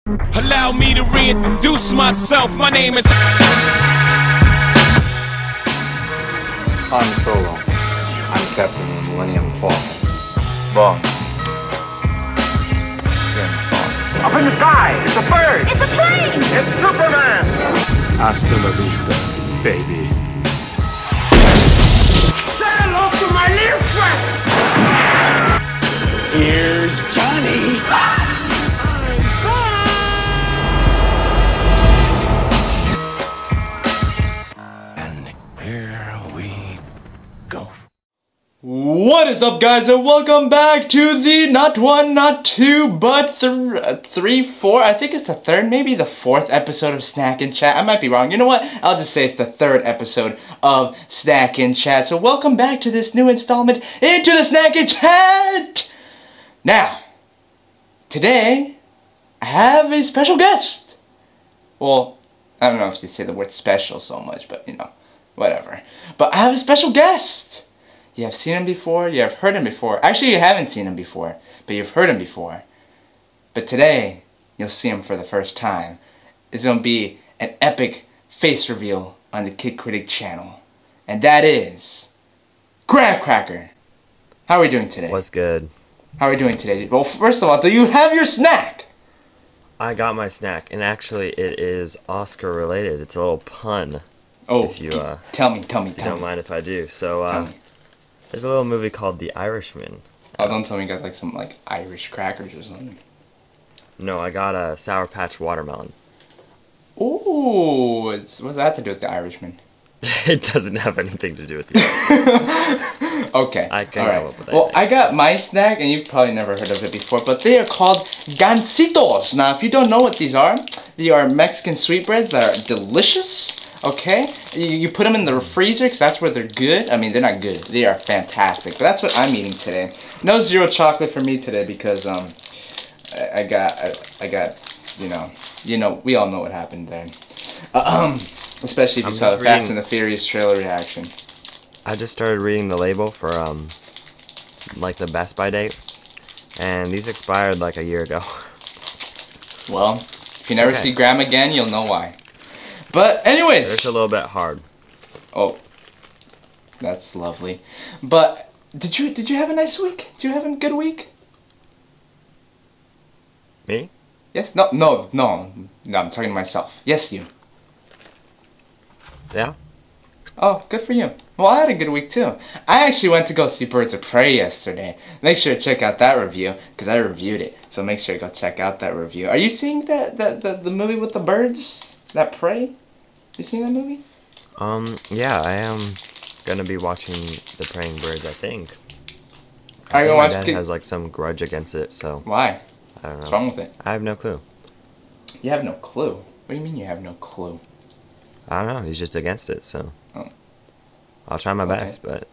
Allow me to reintroduce myself. My name is Han Solo. I'm Captain of the Millennium Falcon. Bond. Up in the sky! It's a bird! It's a plane! It's Superman! Hasta la vista, baby. Say hello to my little friend! Here's Johnny. and here we go. What is up, guys, and welcome back to the not one, not two, but three, four, I think it's the third, maybe the fourth episode of Snack and Chat. I might be wrong. You know what? I'll just say it's the third episode of Snack and Chat. So welcome back to this new installment into the Snack and Chat! Now, today, I have a special guest. Well, I don't know if you say the word special so much, but you know, whatever. But I have a special guest. You have seen him before, you have heard him before. Actually, you haven't seen him before, but you've heard him before. But today, you'll see him for the first time. It's going to be an epic face reveal on the Kid Critic channel. And that is... Graham Cracker. How are we doing today? What's good? How are we doing today? Well, first of all, do you have your snack? I got my snack, and actually it is Oscar related. It's a little pun. Oh, if you, tell me. You don't mind if I do. So, there's a little movie called The Irishman. Oh, don't tell me you got like some like Irish crackers or something. No, I got a Sour Patch watermelon. Ooh, what's that to do with The Irishman? It doesn't have anything to do with the Okay. I can come up with anything. Well, I got my snack, and you've probably never heard of it before, but they are called Gancitos. Now, if you don't know what these are, they are Mexican sweetbreads that are delicious. Okay, you put them in the freezer because that's where they're good. I mean, they're not good. They are fantastic. But that's what I'm eating today. No zero chocolate for me today because I got you know we all know what happened there. Especially if you saw the Fast and the Furious trailer reaction. I just started reading the label for like the Best By date, and these expired like a year ago. Well, if you never see Graham again, you'll know why. But anyways, it's a little bit hard. Oh, that's lovely. But did you have a nice week? Did you have a good week? Me? Yes. No. I'm talking to myself. Yes, you. Yeah. Oh, good for you. Well, I had a good week too. I actually went to go see Birds of Prey yesterday. Make sure to check out that review because I reviewed it. So make sure to go check out that review. Are you seeing the movie with the birds that prey? You seen that movie? Yeah, I am gonna be watching The Praying Birds, I think. Are you gonna watch? My dad has like some grudge against it, so. Why? I don't know. What's wrong with it? I have no clue. You have no clue? What do you mean you have no clue? I don't know. He's just against it, so. Oh. I'll try my best, but.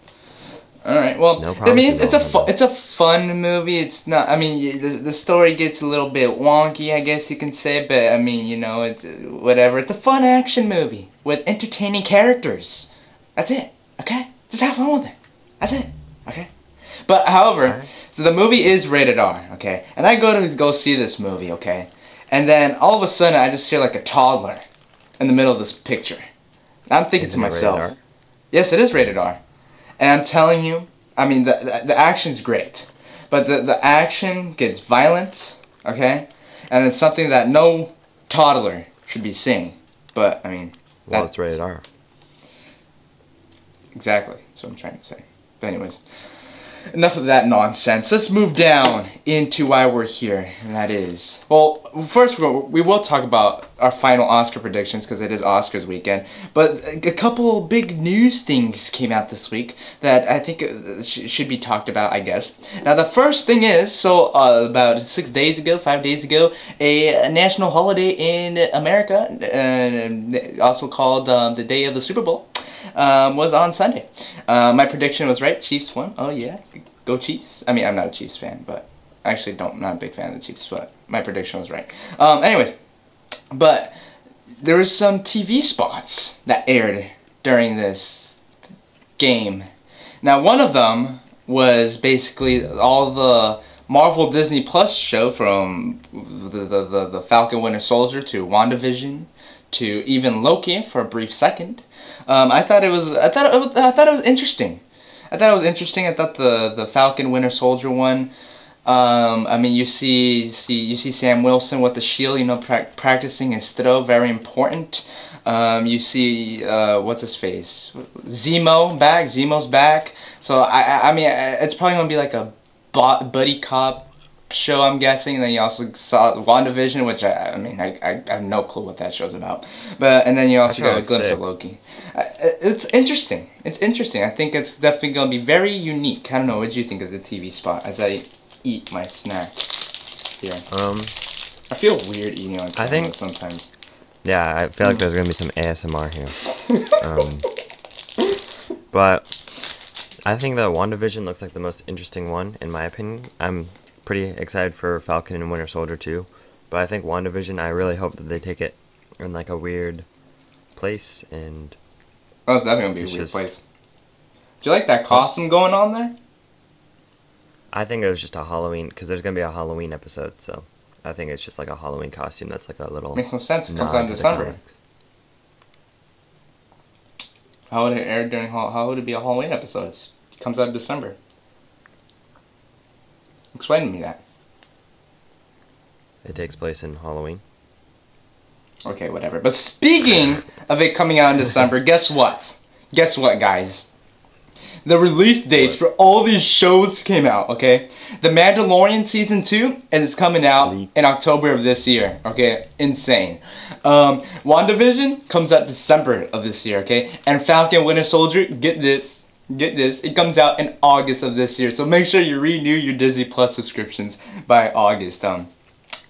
All right. Well, no I mean, it's a fun movie. It's not. I mean, the story gets a little bit wonky, I guess you can say. But I mean, you know, it's whatever. It's a fun action movie with entertaining characters. That's it. Okay. Just have fun with it. That's it. Okay. But however, so the movie is rated R. Okay. And I go see this movie. Okay. And then all of a sudden, I just hear like a toddler in the middle of this picture. And I'm thinking to myself, yes, it is rated R. And I'm telling you, I mean, the action's great. But the action gets violent, okay? And it's something that no toddler should be seeing. But, I mean... Well, it's rated R. Exactly. That's what I'm trying to say. But anyways, enough of that nonsense. Let's move down into why we're here, and that is... Well, first we will talk about our final Oscar predictions, because it is Oscars weekend. But a couple big news things came out this week that I think should be talked about, I guess. Now, the first thing is, so about 5 days ago, a national holiday in America, also called the day of the Super Bowl, was on Sunday. My prediction was right. Chiefs won. Oh yeah, go Chiefs. I mean, I'm not a Chiefs fan, but I actually not a big fan of the Chiefs, but my prediction was right. Anyways, but there were some TV spots that aired during this game. Now, one of them was basically all the Marvel Disney Plus show from the Falcon Winter Soldier to WandaVision to even Loki for a brief second. I thought it was interesting. I thought the Falcon Winter Soldier one. I mean, you see Sam Wilson with the shield, you know, practicing his throw, very important. You see what's his face, Zemo's back. So I mean, it's probably gonna be like a buddy cop show, I'm guessing. And then you also saw WandaVision, which I mean, I have no clue what that show's about. And then you also got a glimpse of Loki. It's interesting. It's interesting. I think it's definitely gonna be very unique. I don't know. What did you think of the TV spot as I eat my snack here? I feel weird eating on camera sometimes. Yeah, I feel like there's gonna be some ASMR here. But I think that WandaVision looks like the most interesting one, in my opinion. I'm pretty excited for Falcon and Winter Soldier too, but I think WandaVision, I really hope that they take it in like a weird place, and it's definitely gonna be a weird place. Do you like that costume going on there? I think it was just a Halloween, because there's gonna be a Halloween episode, so I think it's just like a Halloween costume that's like a little... Makes no sense. It comes out in December. How would it air during... How would it be a Halloween episode? It comes out in December. Explain to me that. It takes place in Halloween. Okay, whatever. But speaking of it coming out in December, guess what? Guess what, guys? The release dates for all these shows came out, okay? The Mandalorian Season 2 is coming out in October of this year, okay? Insane. WandaVision comes out December of this year, okay? And Falcon Winter Soldier, get this, it comes out in August of this year. So make sure you renew your Disney Plus subscriptions by August. I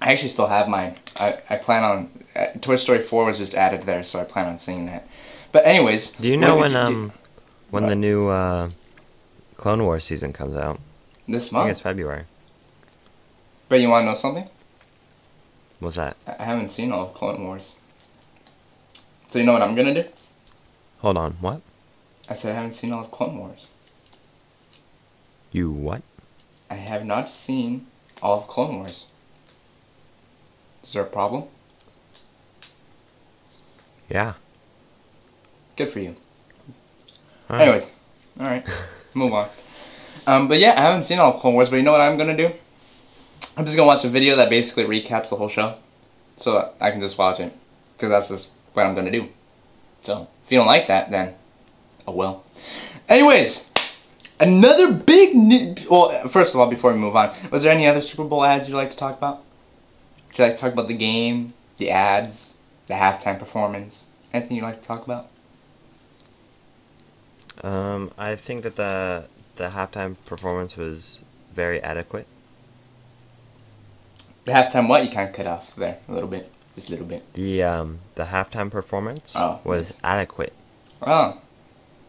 actually still have mine. I plan on... Toy Story 4 was just added there, so I plan on seeing that. But anyways... Do you know when the new Clone Wars season comes out? This month? I think it's February. But you want to know something? What's that? I haven't seen all of Clone Wars. So you know what I'm going to do? Hold on, what? I said I haven't seen all of Clone Wars. You what? I have not seen all of Clone Wars. Is there a problem? Yeah. Good for you. All Anyways, alright, move on. But yeah, I haven't seen all of Clone Wars, but you know what I'm gonna do? I'm just gonna watch a video that basically recaps the whole show. So I can just watch it. Because that's just what I'm gonna do. So, if you don't like that, then, oh well. Anyways, another big well, first of all, before we move on, was there any other Super Bowl ads you'd like to talk about? Would you like to talk about the game, the ads, the halftime performance? Anything you'd like to talk about? I think that the halftime performance was very adequate. The halftime what? You kind of cut off there a little bit. Just a little bit. The halftime performance was adequate. Oh.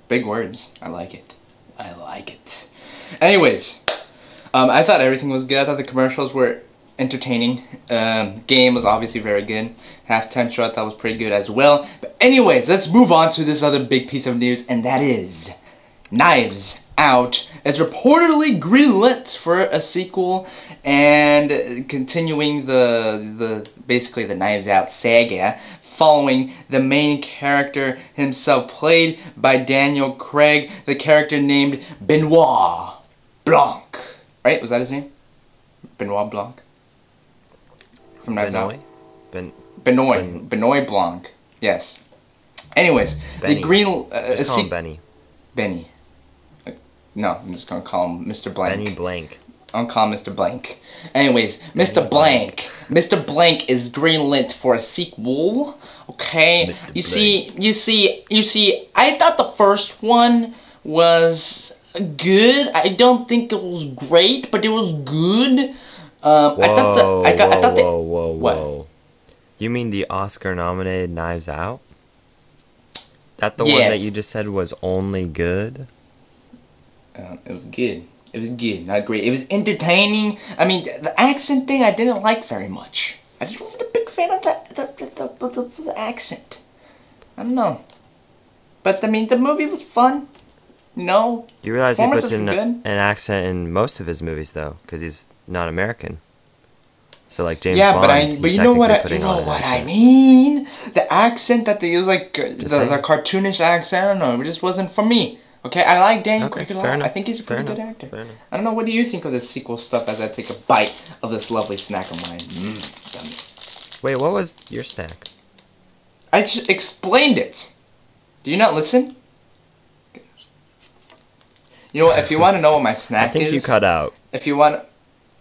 Big words. I like it. I like it. Anyways, I thought everything was good. I thought the commercials were entertaining. Game was obviously very good. Halftime show I thought was pretty good as well. But anyways, let's move on to this other big piece of news, and that is Knives Out is reportedly greenlit for a sequel and continuing basically the Knives Out saga, following the main character himself, played by Daniel Craig, the character named Benoit Blanc. Right? Was that his name? Benoit Blanc? From Knives Out? Benoit Blanc. Yes. Anyways, Benny. the green... Just call him Benny. Benny. No, I'm just gonna call him Mr. Blank. Benny Blank. I'll call him Mr. Blank. Anyways, Mr. Blank. Mr. Blank is greenlit for a sequel. Okay. You see, I thought the first one was good. I don't think it was great, but it was good. Whoa. What? You mean the Oscar-nominated Knives Out? That the one that you just said was only good? It was good. It was good, not great. It was entertaining. I mean, the accent thing I didn't like very much. I just wasn't a big fan of the accent. I don't know. But, I mean, the movie was fun. No. You realize he puts Performances in were an good. accent in most of his movies, though, because he's not American. So, like James Yeah, Bond, but he's you know what? technically You putting on know an what I accent. mean? The accent that they use, like the saying. cartoonish accent. I don't know. It just wasn't for me. Okay, I like Daniel Okay, Craig a fair lot. I enough, think he's a fair pretty good enough, actor. fair enough. I don't know. What do you think of this sequel stuff as I take a bite of this lovely snack of mine? Yummy. Wait, what was your snack? I just explained it. Do you not listen? You know what? If you want to know what my I snack think is, you cut out. if you want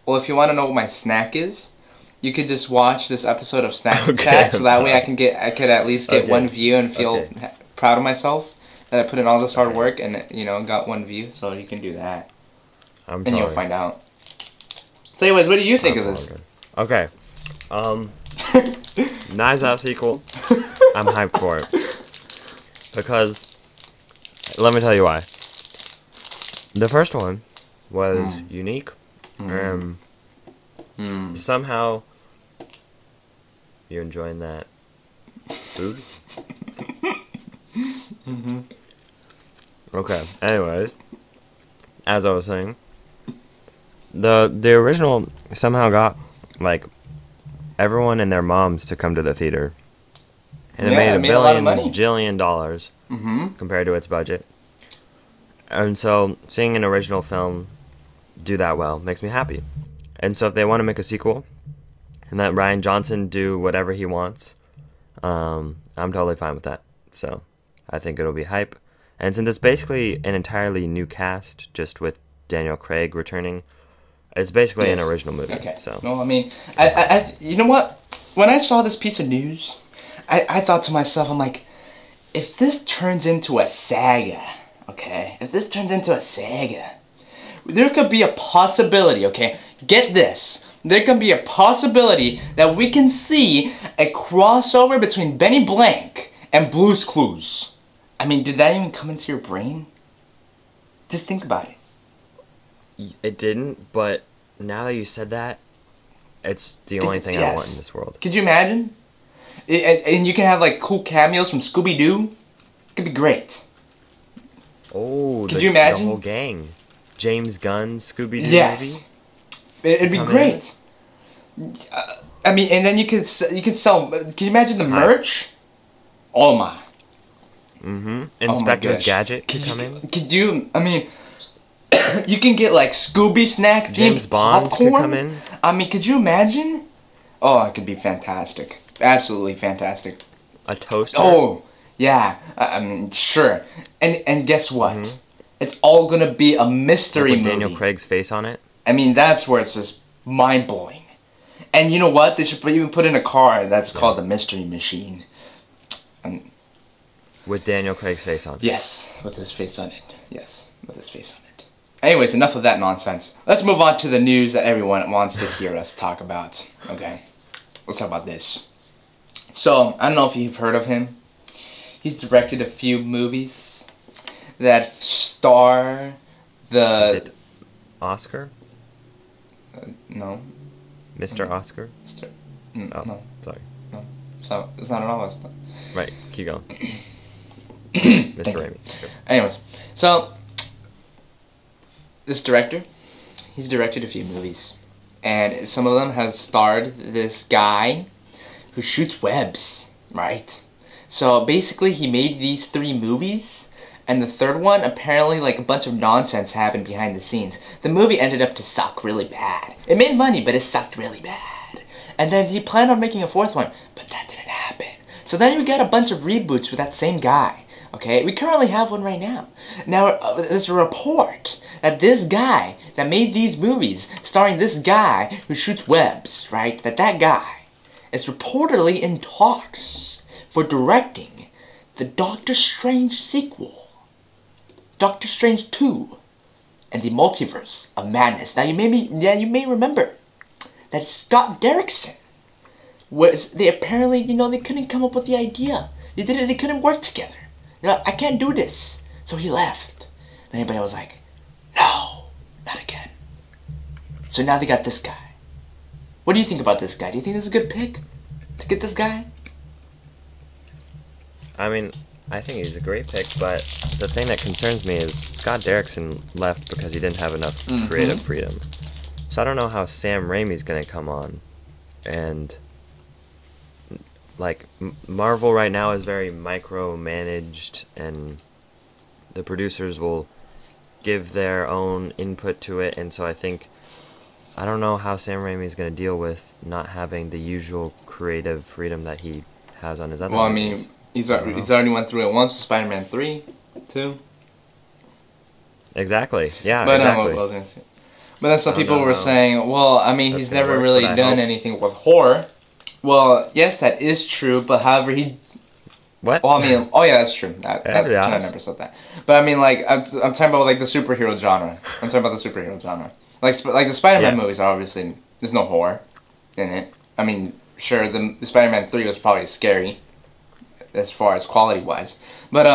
to know what my snack is, you could just watch this episode of Snack Okay, Chat, so I'm that way I sorry. could at least get Okay. one view and feel Okay. proud of myself that I put in all this hard work and got one view. So you can do that, I'm and sorry. you'll find out. So, anyways, what do you think of this? Okay. Knives Out sequel. I'm hyped for it. Because, let me tell you why. The first one was unique. Somehow, you're enjoying that food? Okay, anyways. As I was saying, the original somehow got, like, everyone and their moms to come to the theater. And Yeah, it made a lot of $1 money. jillion dollars compared to its budget. And so, seeing an original film do that well makes me happy. And so, if they want to make a sequel, and let Ryan Johnson do whatever he wants, I'm totally fine with that. So, I think it'll be hype. And since it's basically an entirely new cast, just with Daniel Craig returning, it's basically an Yes. original movie. Okay. So, No, I mean, I you know what? When I saw this piece of news, I thought to myself, I'm like, if this turns into a saga, okay? If this turns into a saga, there could be a possibility, okay? Get this. There can be a possibility that we can see a crossover between Benny Blank and Blue's Clues. I mean, did that even come into your brain? Just think about it. it didn't, but now that you said that, it's the only thing I want in this world. Could you imagine? And you can have like cool cameos from Scooby-Doo. Could be great. Oh, Could you imagine? The whole gang. James Gunn, Scooby-Doo Yes. movie? It'd be Come great. I mean, and then you could sell. Can you imagine the merch? Oh my! Inspector's gosh. Gadget could come in. Could you? I mean, you can get like Scooby snack themed James Bond popcorn. could come in. I mean, could you imagine? Oh, it could be fantastic. Absolutely fantastic. A toaster. Oh, yeah. I mean, sure. And guess what? It's all gonna be a mystery with movie. Daniel Craig's face on it. I mean, that's where it's just mind blowing. And you know what? They should even put in a car that's called the Mystery Machine. With Daniel Craig's face on it. Yes, with his face on it. Yes, with his face on it. Anyways, enough of that nonsense. Let's move on to the news that everyone wants to hear us talk about. Okay, let's talk about this. So, I don't know if you've heard of him. He's directed a few movies that star the... Is it Oscar? No. Mr. Oscar? Oh, No. sorry. So, it's not at all. It's not. Right, keep going. Mr. Raimi. Go. Anyways, so this director, he's directed a few movies, and some of them has starred this guy who shoots webs, right? So basically, he made these 3 movies, and the third one, apparently, like a bunch of nonsense happened behind the scenes. The movie ended up to suck really bad. It made money, but it sucked really bad. And then he planned on making a 4th one, but that didn't happen. So then we got a bunch of reboots with that same guy. Okay, we currently have one right now. Now, there's a report that this guy that made these movies, starring this guy who shoots webs, right? That guy is reportedly in talks for directing the Doctor Strange sequel, Doctor Strange 2, and the Multiverse of Madness. Now, you may remember that Scott Derrickson they apparently, they couldn't come up with the idea. They couldn't work together. I can't do this. So he left. And everybody was like, no, not again. So now they got this guy. What do you think about this guy? Do you think this is a good pick to get this guy? I mean, I think he's a great pick, but the thing that concerns me is Scott Derrickson left because he didn't have enough creative freedom. So I don't know how Sam Raimi's gonna come on, and like Marvel right now is very micromanaged, and the producers will give their own input to it, and so I don't know how Sam Raimi is gonna deal with not having the usual creative freedom that he has on his other. Well, I movies. mean, he's already went through it once with Spider-Man 3, 2. Exactly. Yeah. But exactly. what was I gonna say? But then some people were know. saying, well, I mean, That's he's gonna never work, really but I done hope. anything with horror. Well, yes, that is true, but however, What? well, I mean, oh yeah, that's true. I Yeah. never said that. But I mean, like, I'm talking about like the superhero genre. I'm talking about the superhero genre. Like the Spider-Man Yeah. movies are obviously, there's no horror in it. I mean, sure, the Spider-Man 3 was probably scary as far as quality-wise. But,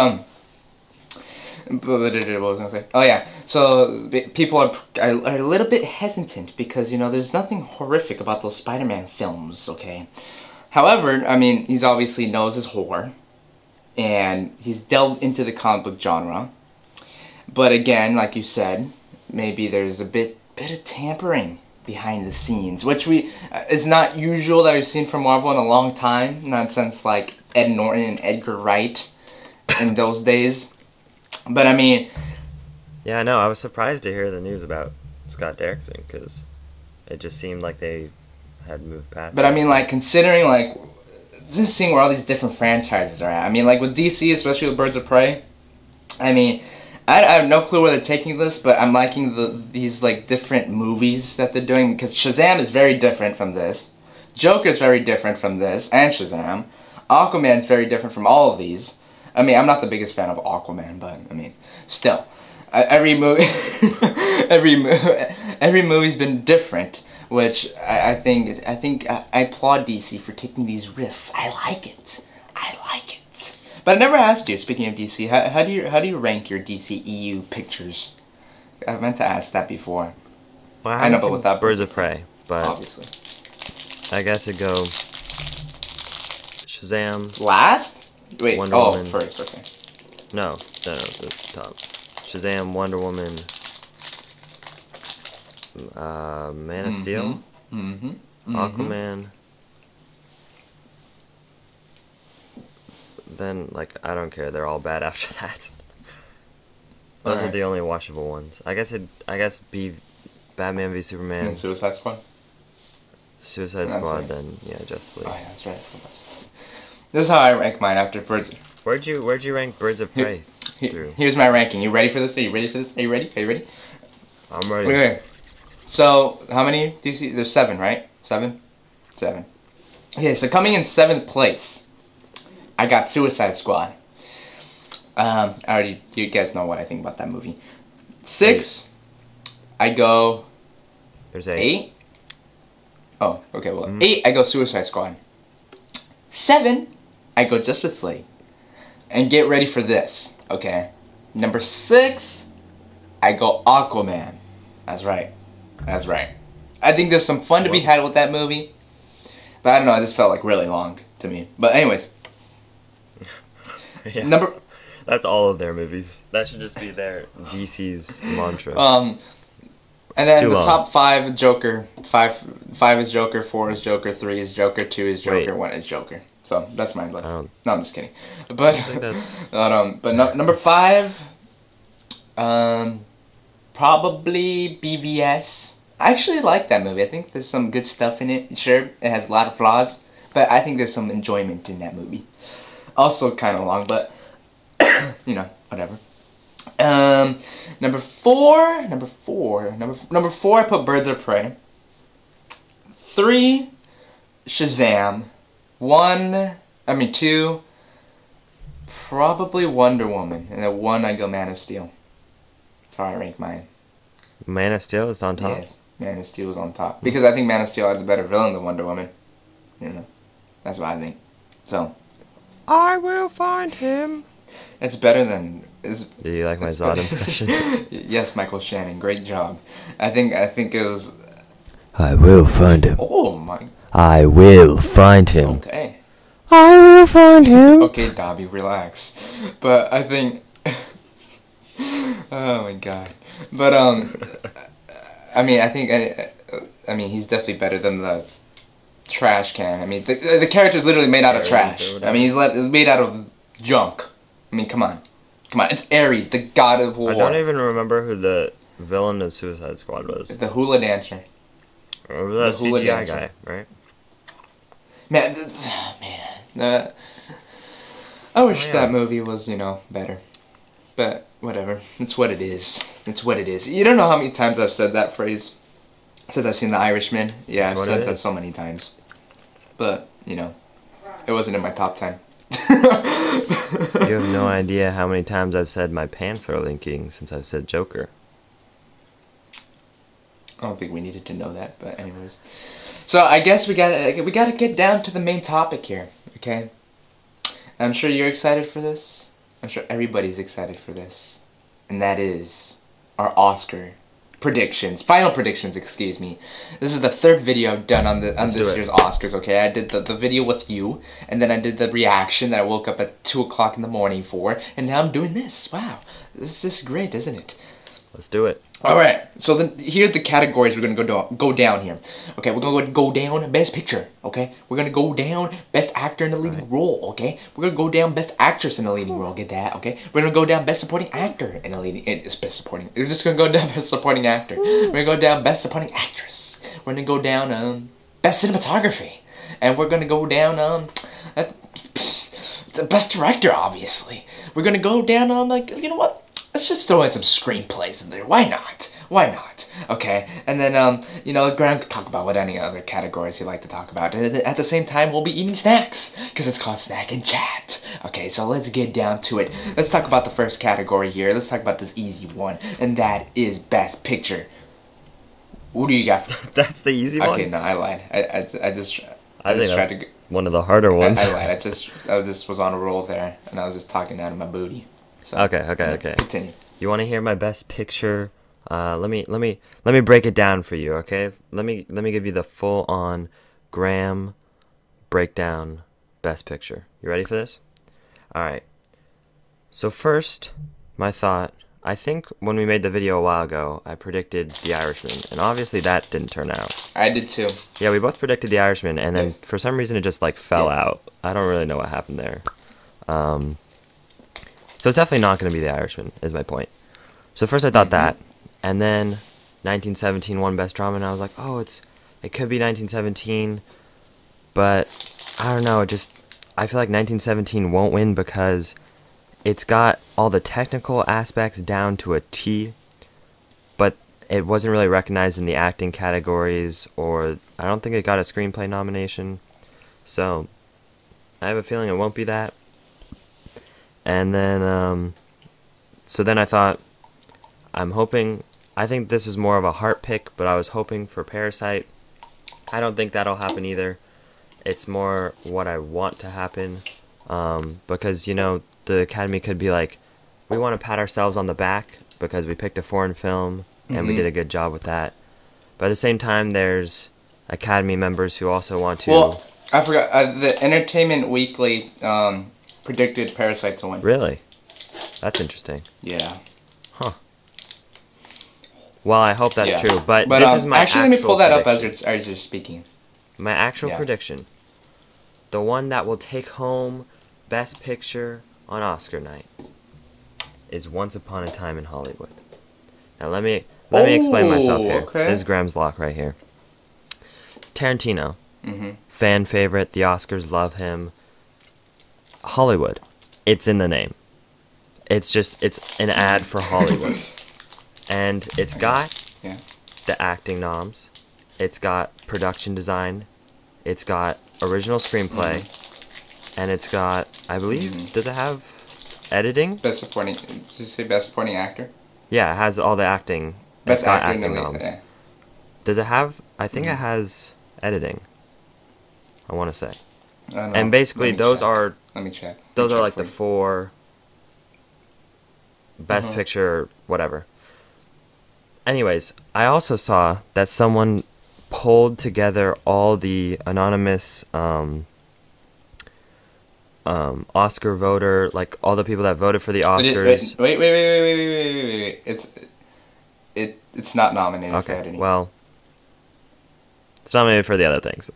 what was I gonna say? Oh yeah, so people are a little bit hesitant because, you know, there's nothing horrific about those Spider-Man films, okay? However, I mean, he's obviously knows his horror, and he's delved into the comic book genre. But again, like you said, maybe there's a bit of tampering behind the scenes, which is not usual that we've seen from Marvel in a long time. Not since like Ed Norton and Edgar Wright in those days. But I mean, Yeah, I know. I was surprised to hear the news about Scott Derrickson because it just seemed like they had moved past. but I mean, like, considering like just seeing where all these different franchises are at. I mean, like with DC, especially with Birds of Prey. I mean, I have no clue where they're taking this, but I'm liking these like different movies that they're doing because Shazam is very different from this. Joker's very different from this and Shazam. Aquaman's very different from all of these. I mean, I'm not the biggest fan of Aquaman, but I mean, still, every movie, every movie's been different, which I think I applaud DC for taking these risks. I like it. But I never asked you. Speaking of DC, how do you rank your DCEU pictures? I meant to ask that before. Well, I know, but without Birds of Prey, but obviously. I guess it'd go Shazam. Last? Wait. Wonder oh, Woman. first. Okay. No, the top. Shazam, Wonder Woman, Man of Steel, Aquaman. Then, like, I don't care. They're all bad after that. Those are Alright. the only watchable ones. I guess be Batman v Superman, And Suicide Squad. Suicide That's Squad, right. then yeah, Justice League. Oh yeah, that's right. This is how I rank mine after Birds. Where'd you rank Birds of Prey? through? Here's my ranking. You ready for this? Are you ready for this? Are you ready? I'm ready. Okay. So, how many DC? There's 7, right? 7? 7. Okay, so coming in 7th place, I got Suicide Squad. You guys know what I think about that movie. 6, I go There's 8. Oh, okay, well, 8, I go Suicide Squad. 7, I go Justice League. And get ready for this, okay? Number 6, I go Aquaman. That's right. I think there's some fun to be had with that movie. But I don't know, it just felt like really long to me. But anyways. Yeah. That's all of their movies. That should just be their DC's mantra. And then too the long. top 5, Joker. 5 is Joker, 4 is Joker, 3 is Joker, 2 is Joker, Wait. 1 is Joker. So that's my list. don't- No, I'm just kidding. But I think that's- number 5, probably BVS. I actually like that movie. I think there's some good stuff in it. Sure, it has a lot of flaws, but I think there's some enjoyment in that movie. Also kind of long, but you know, whatever. Number 4, I put Birds of Prey. 3, Shazam. 2, probably Wonder Woman. And then 1, I go Man of Steel. That's how I rank mine. Man of Steel is on top. Yes, Man of Steel is on top. Because I think Man of Steel had the better villain than Wonder Woman. You know, that's what I think. So, I will find him. it's better than... Do you like my it's Zod better- impression? Yes, Michael Shannon, great job. I think it was... I will find him. Oh my... I will find him. Okay. I will find him. Okay, Dobby, relax. But I think... oh my god. But, I mean, I mean, he's definitely better than the trash can. I mean, the character's literally made out of trash. I mean, he's made out of junk. I mean, come on. Come on, it's Ares, the god of war. I don't even remember who the villain of Suicide Squad was. The hula dancer. Or was that The hula CGI dancer. guy, right? Man, I wish yeah. that movie was, you know, better. But, whatever. It's what it is. It's what it is. You don't know how many times I've said that phrase since I've seen The Irishman. Yeah, I've said that so many times. But, you know, it wasn't in my top 10. You have no idea how many times I've said my pants are linking since I've said Joker. I don't think we needed to know that, but anyways. So I guess we gotta get down to the main topic here, okay? I'm sure you're excited for this. I'm sure everybody's excited for this, and that is our Oscar predictions, final predictions. Excuse me. This is the third video I've done on this year's Oscars. Okay, I did the video with you, and then I did the reaction that I woke up at 2 o'clock in the morning for, and now I'm doing this. Wow, this is great, isn't it? Let's do it. Alright, so then here are the categories we're gonna go down here. Okay, we're gonna go down Best Picture, okay? We're gonna go down Best Actor in a Leading Role, okay? We're gonna go down Best Actress in a Leading Role, get that, okay? We're gonna go down Best Supporting Actor in a Leading... It's Best Supporting... We're just gonna go down Best Supporting Actor. We're gonna go down Best Supporting Actress. We're gonna go down, Best Cinematography. And we're gonna go down, Best Director, obviously. We're gonna go down, like, you know what? Let's just throw in some screenplays in there. Why not? Why not? Okay, and then, you know, Graham could talk about what any other categories he'd like to talk about. At the same time, we'll be eating snacks, because it's called Snack and Chat. Okay, so let's get down to it. Let's talk about the first category here. Let's talk about this easy one, and that is Best Picture. What do you got for... That's the easy one? Okay, no, I lied. I just tried to... One of the harder ones. I lied. I just was on a roll there, and I was just talking out of my booty. So, Okay. Continue. You want to hear my Best Picture? Let me break it down for you, okay? Let me give you the full on Graham breakdown Best Picture. You ready for this? All right. So first, my thought. I think when we made the video a while ago, I predicted The Irishman, and obviously that didn't turn out. I did too. Yeah, we both predicted The Irishman, and then Yes. for some reason it just like fell out. I don't really know what happened there. So it's definitely not going to be The Irishman, is my point. So first I thought that, and then 1917 won Best Drama, and I was like, oh, it could be 1917, but I don't know, I feel like 1917 won't win because it's got all the technical aspects down to a T, but it wasn't really recognized in the acting categories, or I don't think it got a screenplay nomination, so I have a feeling it won't be that. And then, so then I thought, I think this is more of a heart pick, but I was hoping for Parasite. I don't think that'll happen either. It's more what I want to happen, because, you know, the Academy could be like, we want to pat ourselves on the back because we picked a foreign film and we did a good job with that. But at the same time, there's Academy members who also want to... Well, I forgot, the Entertainment Weekly, predicted Parasite to win. Really? That's interesting. Yeah. Huh. Well, I hope that's Yeah. true, but this is my actually, let me pull that up prediction. as you're speaking. My actual Yeah. prediction. The one that will take home Best Picture on Oscar night is Once Upon a Time in Hollywood. Now let me explain myself here. Okay. This is Graham's Lock right here. Tarantino. Fan favorite, the Oscars love him. Hollywood. It's in the name. It's an ad for Hollywood. And it's got Yeah. the acting noms. It's got production design. It's got original screenplay. And it's got, I believe, does it have editing? Best Supporting, did you say Best Supporting Actor? Yeah, it has all the acting. Best It's got Actor in the acting Lead. noms. Yeah. Does it have, I think it has editing. I want to say. I don't know. And basically Let me those check. are Let me check. those Let me are check like for the you. 4 Best Picture, whatever. Anyways, I also saw that someone pulled together all the anonymous Oscar voter, like all the people that voted for the Oscars. Wait. It's not nominated for Okay, editing. well, it's nominated for the other things.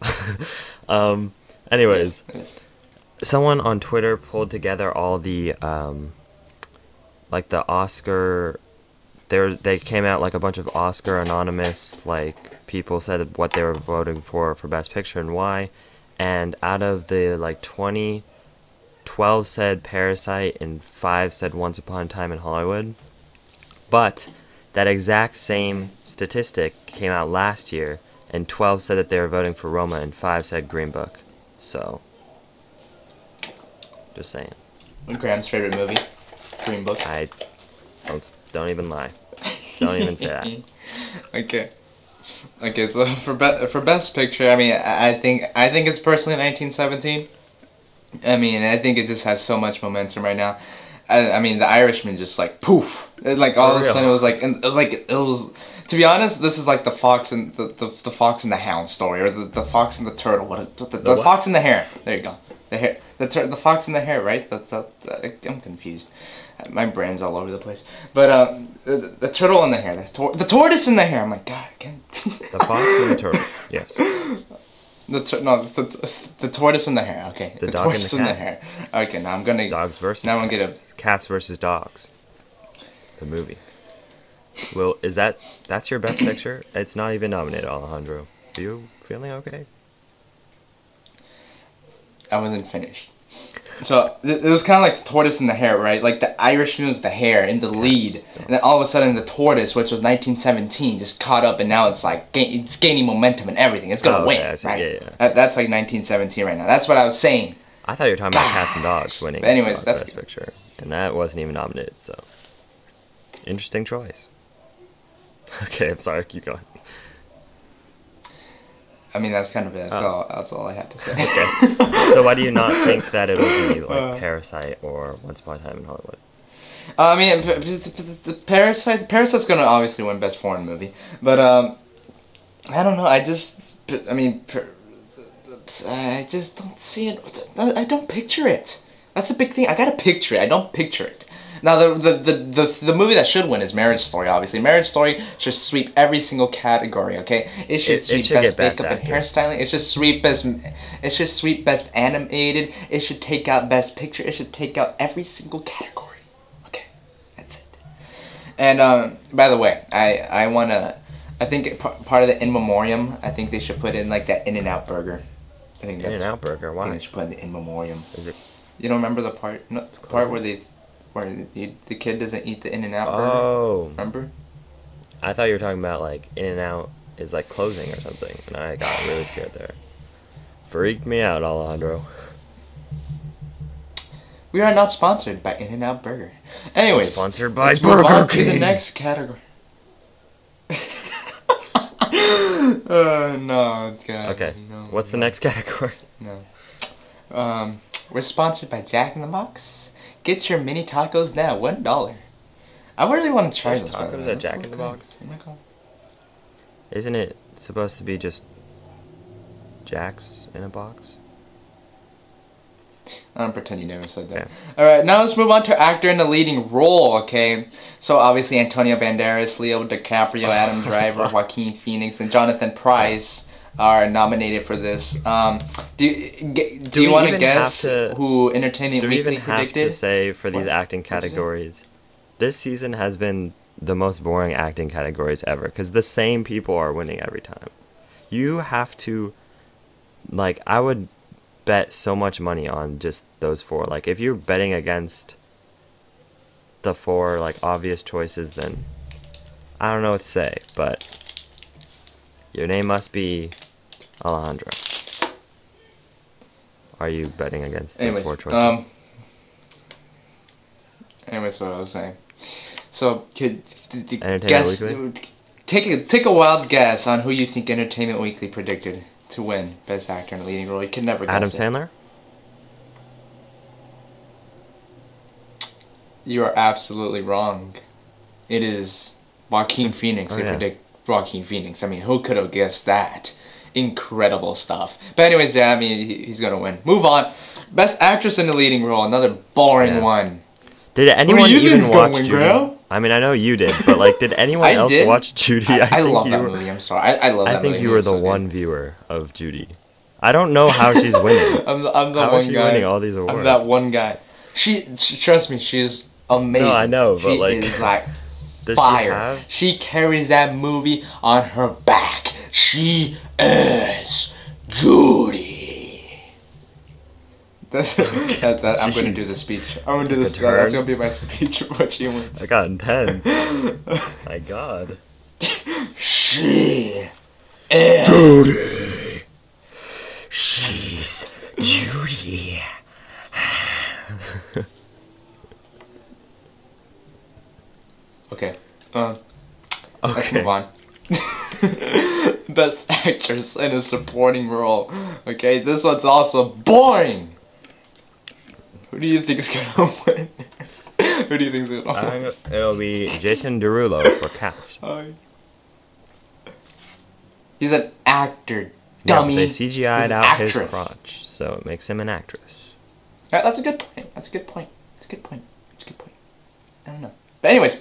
Anyways, It is. someone on Twitter pulled together all the like the Oscar. They came out like a bunch of Oscar anonymous like people said what they were voting for Best Picture and why, and out of the like 20, 12 said Parasite and 5 said Once Upon a Time in Hollywood, but that exact same statistic came out last year, and 12 said that they were voting for Roma and 5 said Green Book. So, just saying. Graham's favorite movie, Green Book. I don't even lie. Don't even say that. Okay. So for Best Picture, I mean, I think it's personally 1917. I mean, I think it just has so much momentum right now. I mean, The Irishman just like poof, like all of a sudden it was. To be honest, this is like the fox and the Fox and the Hound story, or the fox and the turtle. The Fox and the Hare. There you go. The Fox and the Hare, right? I'm confused. My brain's all over the place. But the turtle and the hare, the tortoise and the hare. I'm like, God, again. The fox and the turtle. Yes. The tortoise and the hare. Okay. The dog tortoise and the the hare. Okay, now I'm gonna. Dogs versus. Now I'm gonna. Cats versus dogs. The movie. Well, that's your Best Picture? It's not even nominated, Alejandro. Are you feeling okay? I wasn't finished. So it was kind of like the tortoise and the hare, right? Like the Irishman was the hare in the lead, and then all of a sudden the tortoise, which was 1917, just caught up, and now it's like it's gaining momentum and everything. It's gonna win, right? Yeah. That's like 1917 right now. That's what I was saying. I thought you were talking about Cats and Dogs winning. But anyways, that's Best Picture, and that wasn't even nominated. So interesting choice. Okay, I'm sorry. Keep going. I mean, that's kind of it. That's all I had to say. Okay. So why do you not think that it'll be like Parasite or Once Upon a Time in Hollywood? I mean, the Parasite's gonna obviously win Best Foreign Movie, but I don't know. I just don't see it. I don't picture it. That's the big thing. I gotta picture it. I don't picture it. Now, the movie that should win is Marriage Story, obviously. Marriage Story should sweep every single category, okay? It should sweep best makeup and hairstyling. It should sweep best animated. It should take out Best Picture. It should take out every single category. Okay, that's it. And, by the way, I think part of the In Memoriam, I think they should put in, like, that In-N-Out burger. I think that's In-N-Out burger, why? I think they should put in the In Memoriam. Is it? You don't remember the part? No, the part where the kid doesn't eat the In-N-Out burger. Oh. Remember? I thought you were talking about like In-N-Out is like closing or something, and I got really scared there. Freaked me out, Alejandro. We are not sponsored by In-N-Out Burger. Anyways, sponsored by let's Burger move on King. to the next category. No, God. Okay. No, What's the next category? No. We're sponsored by Jack in the Box. Get your mini tacos now, $1. I really want to try There's those. by the tacos way. at Those Jack look in the good. Box? Oh my God. Isn't it supposed to be just Jack's in a box? I don't pretend you never said that. Okay. Alright, now let's move on to actor in the leading role, okay? So obviously Antonio Banderas, Leo DiCaprio, Adam Driver, Joaquin Phoenix, and Jonathan Pryce are nominated for this. Do you want to guess who Entertainment Do we Weekly even have predicted? to say for these acting What'd you say? categories? This season has been the most boring acting categories ever because the same people are winning every time. You have to, like, I would bet so much money on just those four. Like, if you're betting against the four, like, obvious choices, then I don't know what to say, but your name must be Alejandro. Are you betting against those four choices? Anyways, what I was saying. So, Entertainment guess, Weekly? take a wild guess on who you think Entertainment Weekly predicted to win Best Actor in a Leading Role. You can never guess Adam it. Sandler? You are absolutely wrong. It is Joaquin Phoenix. Oh, They yeah. predict Joaquin Phoenix. I mean, who could have guessed that? incredible stuff. But anyways, yeah, I mean, he's gonna win. Move on. Best actress in the leading role, another boring one. Did anyone you think even is gonna watch win, Judy? Graham? I mean, I know you did, but like, did anyone else did. watch Judy? I think love you that were- movie. I'm sorry. I love that movie. I think you were the so good. one viewer of Judy. I don't know how she's winning. I'm the How one is she guy. winning all these awards? I'm that one guy. She trust me, she is amazing. No, I know, but she like, is like does fire. She carries that movie on her back. She is Judy. That's, I'm gonna do the speech. I'm gonna do this. That's gonna be my speech of what she wins. I got intense. My God. She is Judy. She's Judy. Okay. Let's Okay. move on. Best actress in a supporting role. Okay, this one's also boring. Who do you think is gonna win? Who do you think is gonna win? It'll be Jason Derulo for Cats. He's an actor, Yeah, dummy. they He's CGI'd an out his actress. crotch, so it makes him an actress. That's a good point. That's a good point. That's a good point. That's a good point. I don't know. But anyways,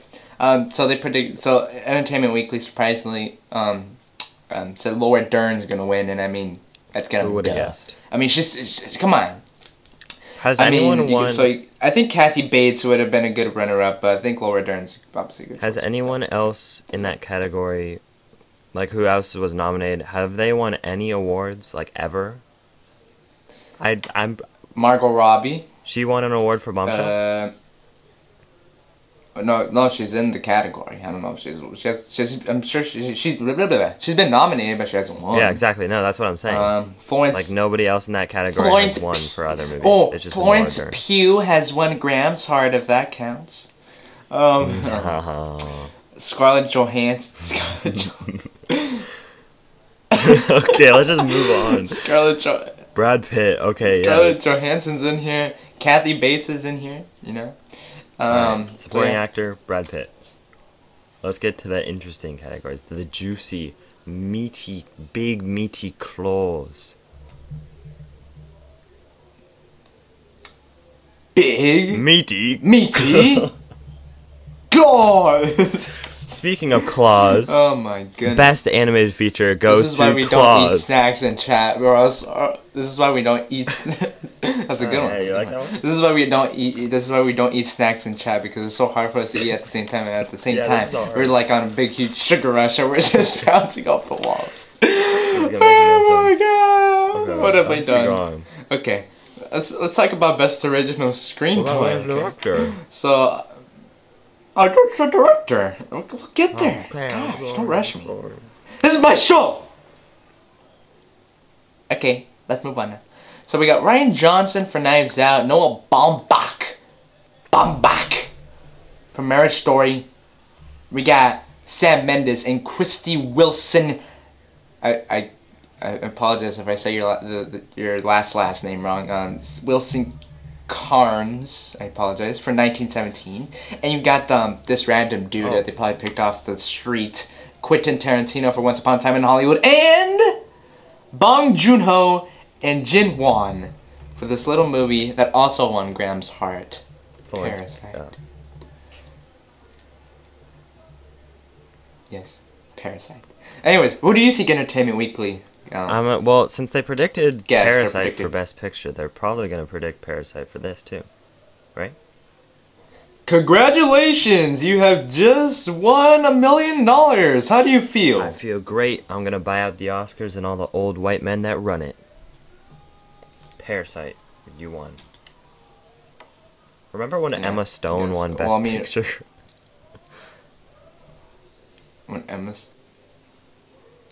so they predict. So Entertainment Weekly surprisingly said Laura Dern's gonna win, and I mean that's gonna. Who would have duh. guessed? I mean, she's come on. Has I anyone mean, won? I think Kathy Bates would have been a good runner-up, but I think Laura Dern's obviously a good. Has choice. anyone else in that category, like who else was nominated, have they won any awards like ever? I'm. Margot Robbie. She won an award for Bombshell. No, she's in the category. I don't know if she's I'm sure she's been nominated, but she hasn't won. Yeah, exactly. No, that's what I'm saying. Florence. Like nobody else in that category Florence has won for other movies. Oh, It's just Florence Laura Dern. Pugh has won Graham's Heart, if that counts. Scarlett Johansson. Okay, let's just move on. Brad Pitt. Okay, Scarlett yeah. Johansson's in here. Kathy Bates is in here. You know. Alright, supporting yeah. actor Brad Pitt. Let's get to the interesting categories. The juicy, meaty, big meaty claws. Big Meaty. meaty claws. Speaking of claws, Oh my goodness. best animated feature This goes is why to we don't eat Claws. snacks in chat, or else. This is why we don't eat. That's a good one. Yeah, you like that one? This is why we don't eat. This is why we don't eat snacks in chat, because it's so hard for us to eat at the same time, and at the same Yeah, time that's not hard. we're like on a big huge sugar rush, and we're just bouncing off the walls. gonna make Oh no my god! Okay, What have I'll I keep done? going. Okay, let's talk about best original screenplay. Okay. So, I'll go to the director. We'll get there. Gosh, don't rush me. This is my show! Okay, let's move on now. So we got Ryan Johnson for Knives Out, Noah Baumbach for Marriage Story. We got Sam Mendes and Christy Wilson. I apologize if I say your last name wrong. Wilson Carnes, I apologize, for 1917. And you got this random dude that they probably picked off the street, Quentin Tarantino for Once Upon a Time in Hollywood, and Bong Joon-ho and Jin Won for this little movie that also won Graham's heart, Parasite. Yeah. Yes, Parasite. Anyways, what do you think Entertainment Weekly? Well, since they predicted Guess, they're Parasite predicting. for Best Picture, they're probably going to predict Parasite for this too, right? Congratulations! You have just won $1 million. How do you feel? I feel great. I'm going to buy out the Oscars and all the old white men that run it. Parasite, you won. Remember when Yeah, Emma Stone I guess. won Best Well, I mean- Picture? When Emma's...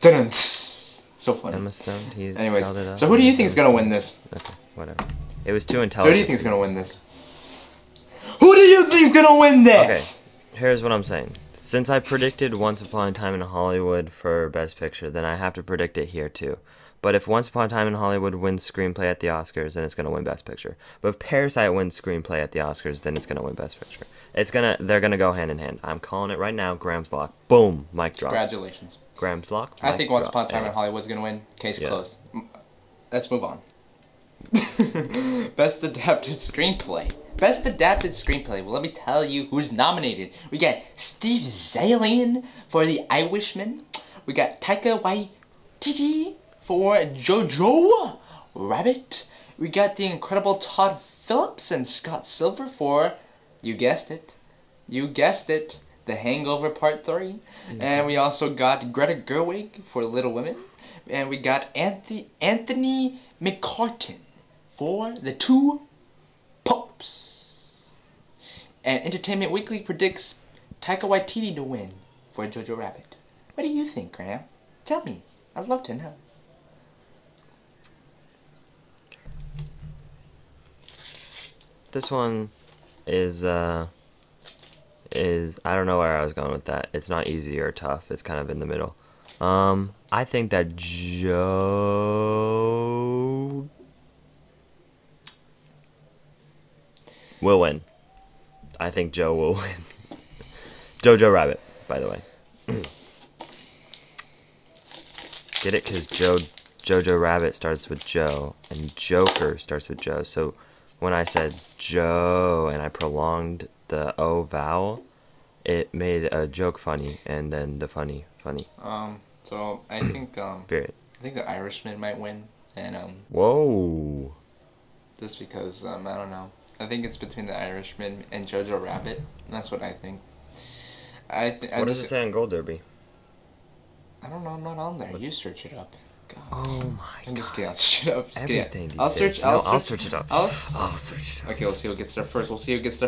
Dun-dun. So funny. Emma Stone, he Anyways, held it up. so who do you think is gonna win this? Okay, whatever. It was too So who intelligent. do you think is gonna win this? Who do you think is gonna win this? Okay, here's what I'm saying. Since I predicted Once Upon a Time in Hollywood for Best Picture, then I have to predict it here too. But if Once Upon a Time in Hollywood wins screenplay at the Oscars, then it's gonna win Best Picture. But if Parasite wins screenplay at the Oscars, then it's gonna win Best Picture. They're gonna go hand in hand. I'm calling it right now. Graham's lock. Boom. Mic drop. Congratulations. Graham's lock. I think Once Upon a Time Yeah. in Hollywood's gonna win. Case Yeah. closed. Let's move on. Best adapted screenplay. Best adapted screenplay. Well, let me tell you who's nominated. We got Steve Zalian for The Irishman. We got Taika Waititi for Jojo Rabbit. We got the incredible Todd Phillips and Scott Silver for, you guessed it, The Hangover Part 3. And we also got Greta Gerwig for Little Women. And we got Anthony McCartan for The Two Popes. And Entertainment Weekly predicts Taika Waititi to win for Jojo Rabbit. What do you think, Graham? Tell me. I'd love to know. This one is I don't know where I was going with that. It's not easy or tough. It's kind of in the middle. I think that Joe will win. I think Joe will win. Jojo Rabbit, by the way. Get it? Because Jojo Rabbit starts with Joe, and Joker starts with Joe. So when I said Joe and I prolonged the O vowel, it made a joke funny, and then the funny. So I think Period. I think The Irishman might win, and Whoa. just because I don't know. I think it's between The Irishman and Jojo Rabbit. That's what I think. What does it say on Gold Derby? I don't know. I'm not on there. You search it up. God. Oh my I'm god. just kidding. I'll search it up. Just kidding. Everything these I'll days. search. No, I'll search it up. I'll search it up. Okay, we'll see who gets there first. We'll see who gets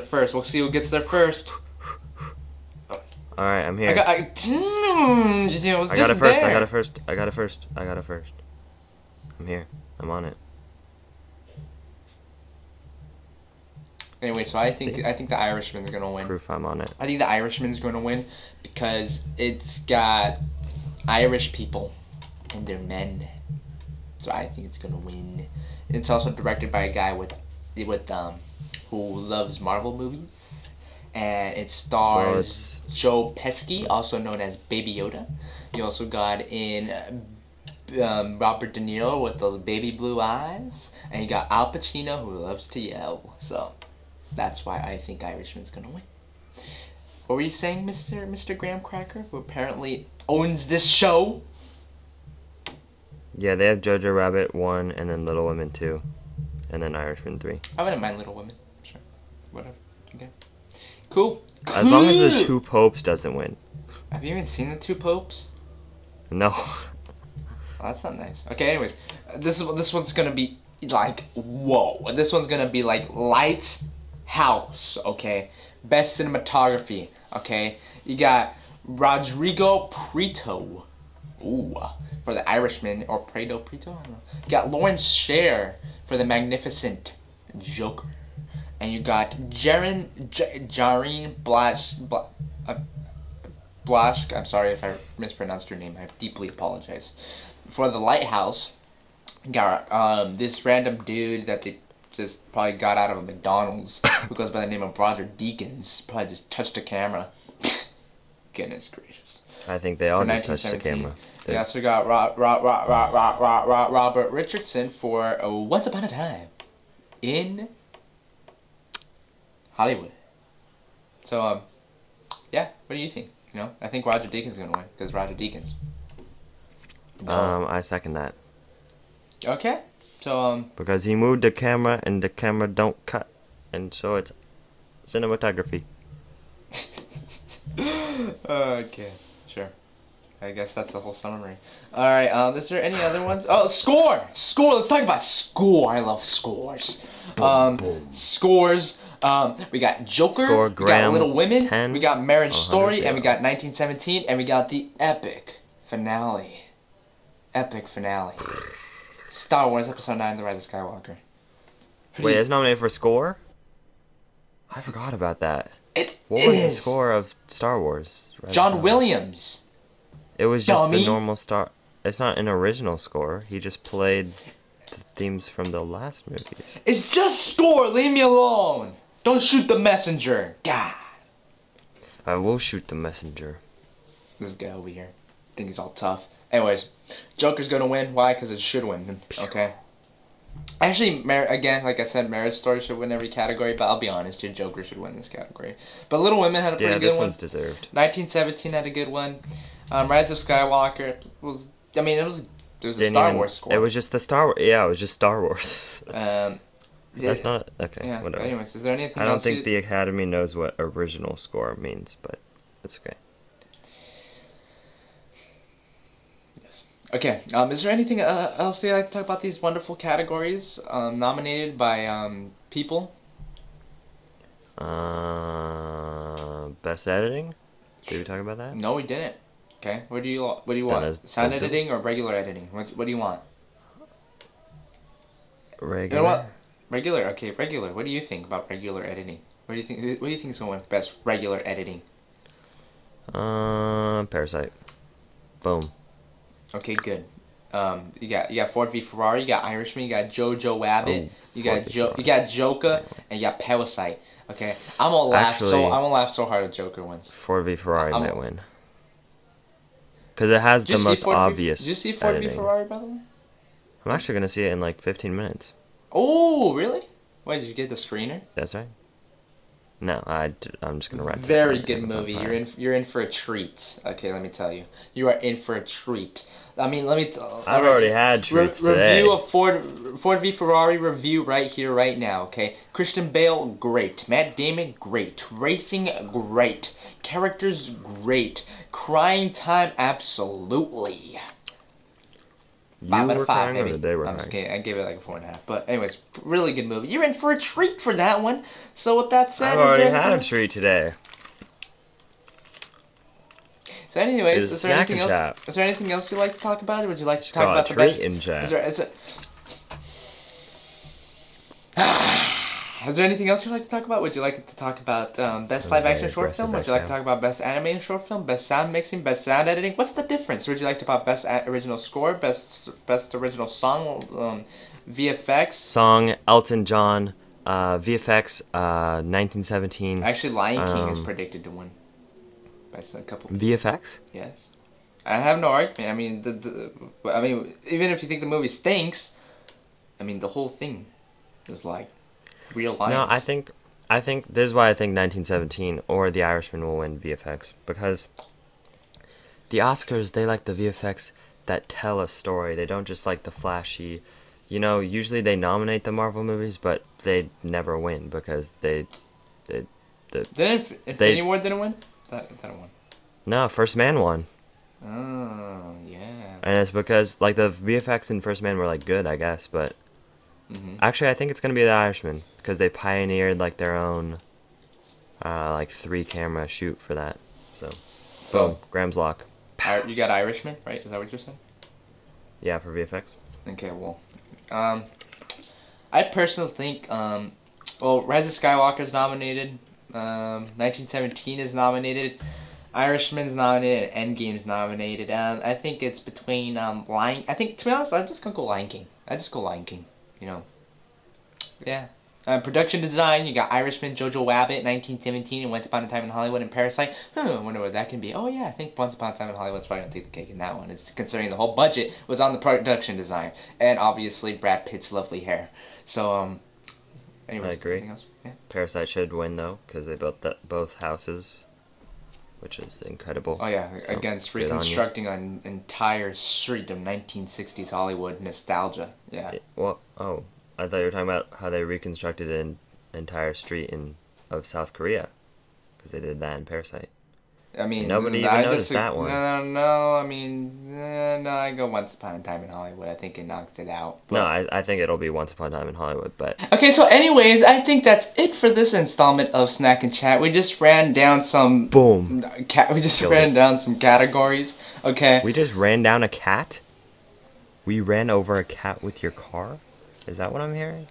there first. Alright, I'm here. I got it first. I got it first. I'm here. I'm on it. Anyway, so I think The Irishman's gonna win. Proof I'm on it. I think The Irishman's gonna win because it's got Irish people and they're men. So I think it's gonna win. It's also directed by a guy with who loves Marvel movies, and it stars Joe Pesci, also known as Baby Yoda. You also got in Robert De Niro with those baby blue eyes, and you got Al Pacino, who loves to yell. So that's why I think Irishman's gonna win. What were you saying, Mr. Graham Cracker, who apparently owns this show? Yeah, they have Jojo Rabbit 1, and then Little Women 2, and then Irishman 3. I wouldn't mind Little Women. Sure. Whatever. Okay. Cool. As long as the Two Popes doesn't win. Have you even seen the Two Popes? No. Oh, that's not nice. Okay, anyways. This one's gonna be like, whoa. This one's gonna be like Lights House, okay? Best cinematography, okay? You got Rodrigo Prieto. Ooh. For The Irishman, or Prieto? I don't know. You got Lawrence Sher for The Magnificent Joker. And you got Jareen Blasch, I'm sorry if I mispronounced your name, I deeply apologize. For The Lighthouse, you got this random dude that they just probably got out of a McDonald's who goes by the name of Roger Deakins. Probably just touched a camera. Goodness gracious. I think they all just touched the camera. They also got Robert Richardson for Once Upon a Time in Hollywood. So, yeah, what do you think? You know, I think Roger Deakins is gonna win because Roger Deakins. I second that. Okay, so Because he moved the camera and the camera don't cut, and so it's cinematography. okay, sure. I guess that's the whole summary. All right, is there any other ones? Oh, score. Let's talk about score. I love scores. Scores. We got Joker. We got Little Women. 10, we got Marriage Story, 100. and we got 1917, and we got the epic finale. Star Wars Episode 9: The Rise of Skywalker. Wait, it's nominated for score? I forgot about that. It What was the score of Star Wars? John Williams. It was just Dummy. the normal Star. It's not an original score. He just played the themes from the last movie. It's just score. Leave me alone. Don't shoot the messenger. God. I will shoot the messenger. This guy over here. Think he's all tough. Anyways, Joker's gonna win. Why? Because it should win. Okay. Actually, again, like I said, Marriage Story should win every category, but I'll be honest here, Joker should win this category. But Little Women had a pretty good one. Yeah, this one's deserved. 1917 had a good one. Rise of Skywalker was, I mean, it was a Star Wars score. It was just the Star Wars. Yeah, it was just Star Wars. That's not okay. Yeah. Whatever. Anyways, is there anything? I don't think the Academy knows what original score means, but it's okay. Yes. Okay. Is there anything else you'd like to talk about these wonderful categories nominated by people? Best editing. Did we talk about that? No, we didn't. Okay. What do you want? Sound editing or regular editing? What do you want? Regular. You know what? Regular. Okay, regular. What do you think about regular editing? What do you think? What do you think is going to win best regular editing? Parasite. Boom. Okay, good. You got Ford v Ferrari. You got Irishman. You got Jojo Rabbit. You got Joker, and you got Parasite. Okay, I'm gonna laugh so hard if Joker wins. Ford v Ferrari might win. Because it has the most obvious. Did you see Ford v Ferrari, by the way? I'm actually gonna see it in like 15 minutes. Oh, really? Why did you get the screener? That's right. No, I'm just gonna rent it. Very good movie. You're in for a treat. Okay, let me tell you, you are in for a treat. I mean, let me. I've already had treats today. Review of Ford v Ferrari review right here, right now. Okay, Christian Bale, great. Matt Damon, great. Racing, great. Characters, great. Crying time, absolutely. 5 out of 5, maybe. They were I'm just kidding. I gave it like a 4.5. But anyways, really good movie. You're in for a treat for that one. So with that said, I've already had a treat today. So anyways, is there anything else? Is there anything else you'd like to talk about? Or would you like to talk about the best? Is there anything else you'd like to talk about? Would you like to talk about best live-action short film? Would you like to talk about best animated short film, best sound mixing, best sound editing? What's the difference? Would you like to talk about best original score, best original song, VFX? Song, Elton John, VFX, 1917. Actually, Lion King is predicted to win. By a couple. VFX? Yes. I have no argument. I mean, even if you think the movie stinks, I mean, the whole thing is like real life. No, I think this is why I think 1917 or The Irishman will win VFX, because the Oscars, they like the VFX that tell a story. They don't just like the flashy. You know, usually they nominate the Marvel movies, but they never win because they Infinity War didn't win? That won. No, First Man won. Oh, yeah. And it's because, like, the VFX in First Man were, like, good, I guess, but actually I think it's going to be The Irishman, because they pioneered, like, their own, like, 3-camera shoot for that. So boom, Graham's lock. You got Irishman, right? Is that what you're saying? Yeah, for VFX. Okay, well, I personally think, well, Rise of Skywalker is nominated, 1917 is nominated, Irishman's nominated, and Endgame's nominated. I think it's between I think, to be honest, I'm just gonna go Lion King. You know. Yeah. Production design, you got Irishman, Jojo Rabbit, 1917, and Once Upon a Time in Hollywood, and Parasite. I wonder what that can be. Oh yeah, I think Once Upon a Time in Hollywood's probably gonna take the cake in that one. It's considering the whole budget was on the production design, and obviously Brad Pitt's lovely hair. So anyways, I agree. Anything else? Yeah. Parasite should win though, because they built both houses, which is incredible. Oh yeah, So, against reconstructing an entire street of 1960s Hollywood nostalgia. Yeah. I thought you were talking about how they reconstructed an entire street of South Korea, because they did that in Parasite. I mean, nobody even noticed that one. No, I mean, no, I go Once Upon a Time in Hollywood. I think it knocked it out. But... No, I think it'll be Once Upon a Time in Hollywood, but... Okay, so anyways, I think that's it for this installment of Snack and Chat. We just ran down some... Boom. We just ran down some categories, okay? We just ran down a cat? We ran over a cat with your car? Is that what I'm hearing?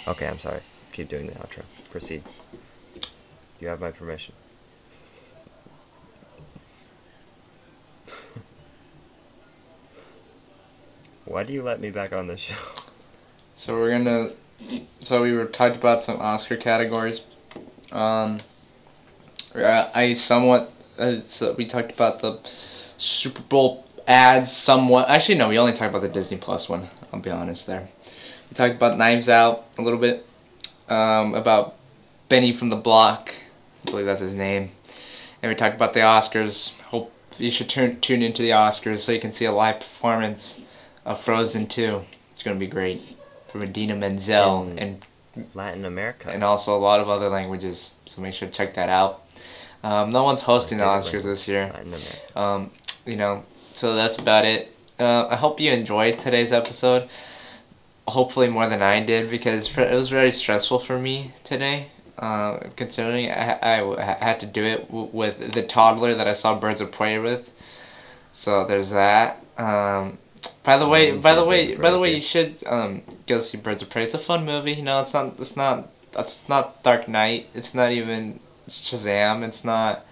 Okay, I'm sorry. Keep doing the outro. Proceed. You have my permission. Why do you let me back on this show? So we were talked about some Oscar categories. I somewhat, so we talked about the Super Bowl ads somewhat. Actually, no, we only talked about the Disney Plus one. I'll be honest there. We talked about Knives Out a little bit. About Benny from the Block. I believe that's his name. And we talked about the Oscars. Hope you should tune into the Oscars so you can see a live performance of Frozen 2. It's going to be great. From Idina Menzel and Latin America. And also a lot of other languages. So make sure to check that out. No one's hosting the Oscars this year. You know, so that's about it. I hope you enjoyed today's episode. Hopefully more than I did, because it was very stressful for me today. Considering I had to do it with the toddler that I saw Birds of Prey with. So there's that. By the way, you should go see Birds of Prey. It's a fun movie. You know, it's not Dark Knight. It's not even Shazam. It's not.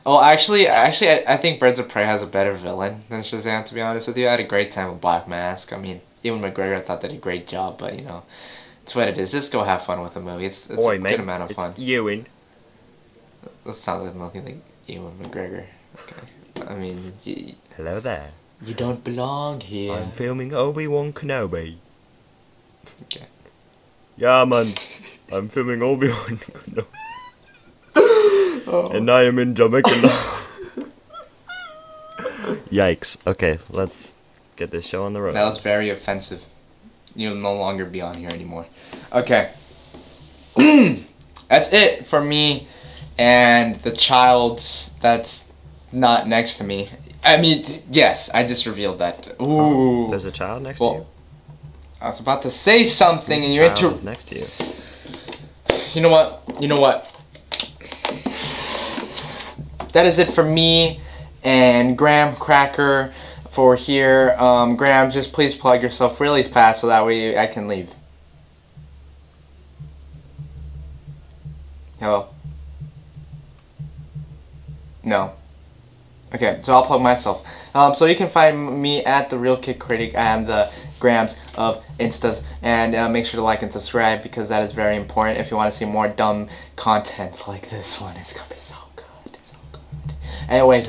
Oh, actually, I think Birds of Prey has a better villain than Shazam. To be honest with you, I had a great time with Black Mask. I mean, Ewan McGregor, I thought did a great job, but you know, it's what it is. Just go have fun with the movie. It's a good amount of fun. Ewan. That sounds like nothing like Ewan McGregor. Okay. I mean, hello there. You don't belong here. I'm filming Obi-Wan Kenobi. Okay. Yeah, man. I'm filming Obi-Wan Kenobi. And I am in Jamaica now. Yikes. Okay, let's get this show on the road. That was very offensive. You'll no longer be on here anymore. Okay. That's it for me and the child that's not next to me. I mean, yes, I just revealed that. Ooh. There's a child next to you? I was about to say something and you is next to you. You know what? That is it for me and Graham Cracker for here. Graham, just please plug yourself really fast so that way I can leave. Hello? No. Okay, so I'll plug myself. So you can find me at The Real Kid Critic and the grams of Instas. And make sure to like and subscribe because that is very important if you want to see more dumb content like this one. It's going to be so good. So good. Anyways,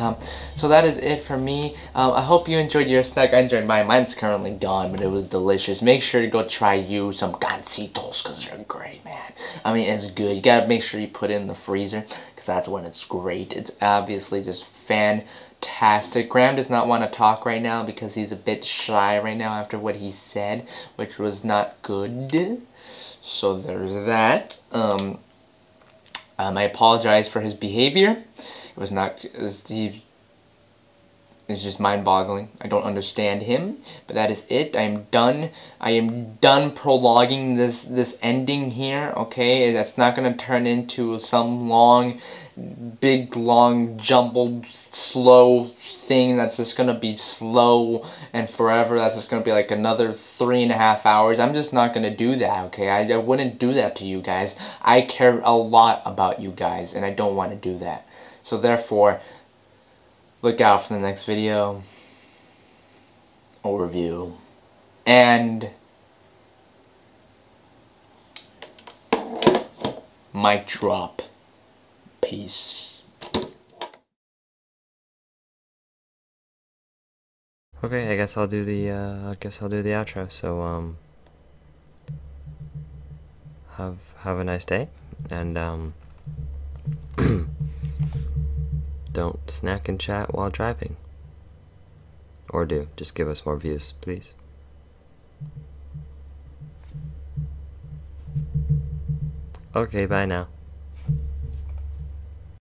so that is it for me. I hope you enjoyed your snack. I enjoyed mine. Mine's currently gone, but it was delicious. Make sure to go try you some gancitos because they're great, man. I mean, it's good. You got to make sure you put it in the freezer because that's when it's great. It's obviously just fantastic. Graham does not want to talk right now because he's a bit shy right now after what he said, which was not good. So there's that. I apologize for his behavior. It was not. It's just mind-boggling. I don't understand him. But that is it. I am done. I am done prologuing this ending here. Okay, that's not gonna turn into some long, big, long, jumbled, slow thing that's just gonna be slow and forever. That's just gonna be like another 3.5 hours. I'm just not gonna do that. Okay, I wouldn't do that to you guys. I care a lot about you guys, and I don't want to do that. So therefore, look out for the next video or review. And mic drop. Peace. Okay, I guess I'll do the outro. So have a nice day, and don't snack and chat while driving. Or do. Just give us more views, please. Okay, bye now.